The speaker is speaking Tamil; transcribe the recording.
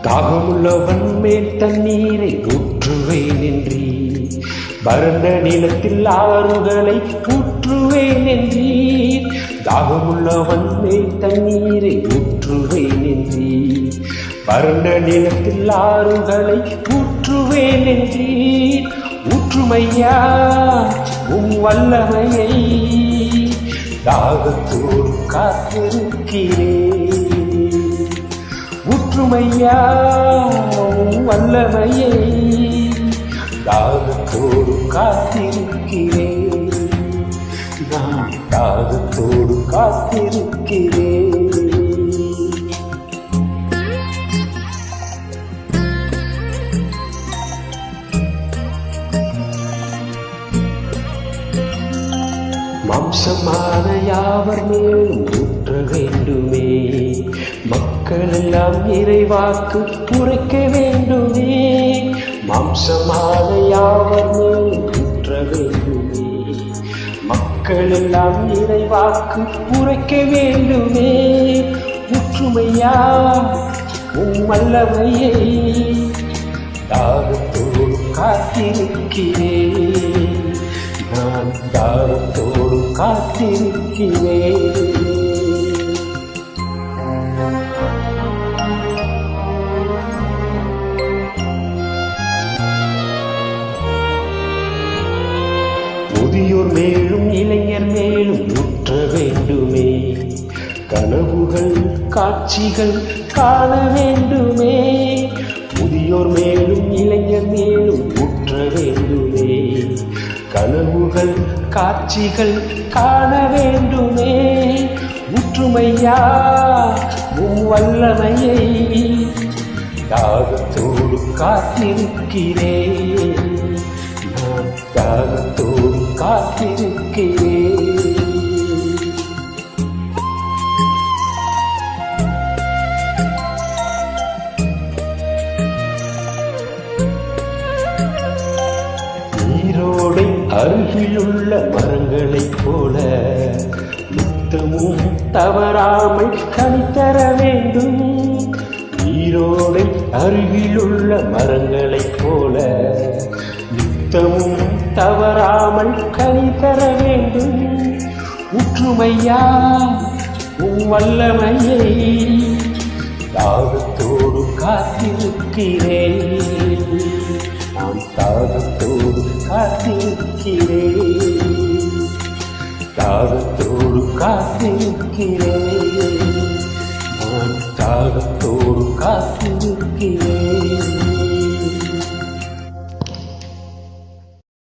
தாகமுள்ளவன் மேல் தண்ணீரை ஊற்றுவேன் என்றீ, வறண்ட நிலத்தில் ஆறுகளை ஊற்றுவேன் என்றீர். தாகமுள்ளவன் மேல் தண்ணீரை ஊற்றுவேன் என்றீர், வறண்ட நிலத்தில் ஆறுகளை ஊற்றுவேன் என்றீர். ஊற்றுமையா உம் வல்லமையை, தாகத்தோடு காத்திருக்கிறேன். ஊற்றுமையா உம் வல்லமையை, தாகத்தோடு காத்திருக்கிறேன். நான் தாகத்தோடு காத்திருக்கிறேன். மாம்சமான யாவர் மேலும் ஊற்ற வேண்டுமே, மக்கள் எல்லாம் இறைவாக்கு உரைக்க வேண்டுமே. மாம்சமான யாவர் மேலும் ஊற்ற வேண்டுமே, மக்கள் எல்லாம் இறைவாக்கு உரைக்க வேண்டுமே. ஊற்றுமையா உம் வல்லமையை, தாகத்தோடு காத்திருக்கிறேன். நான் தாகத்தோடு காத்திருக்கிறேன். முதியோர் மேலும் இளைஞர் மேலும் ஊற்ற வேண்டுமே, கனவுகள் காட்சிகள் காண வேண்டுமே. முதியோர் மேலும் இளைஞர் மேலும் ஊற்ற வேண்டுமே, கனவுகள் காட்சிகள் காண வேண்டுமே. ஊற்றுமையா உம் வல்லமையை, தாகத்தோடு காத்திருக்கிறேன். நான் தாகத்தோடு காத்திருக்கிறேன். நீரோடை அருகிலுள்ள மரங்களைப் போல, நித்தமும் தவறாமல் கனிதர வேண்டும். நீரோடை அருகிலுள்ள மரங்களைப் போல, நித்தமும் தவறாமல் கனிதர வேண்டும். ஊற்றுமையா உம் வல்லமையை, தாகத்தோடு காத்திருக்கிறேன். நான் தாகத்தோடு காத்திருக்கிறேன். தாகத்தோடு காத்திருக்கிறேன். நான் தாகத்தோடு காத்திருக்கிறேன்.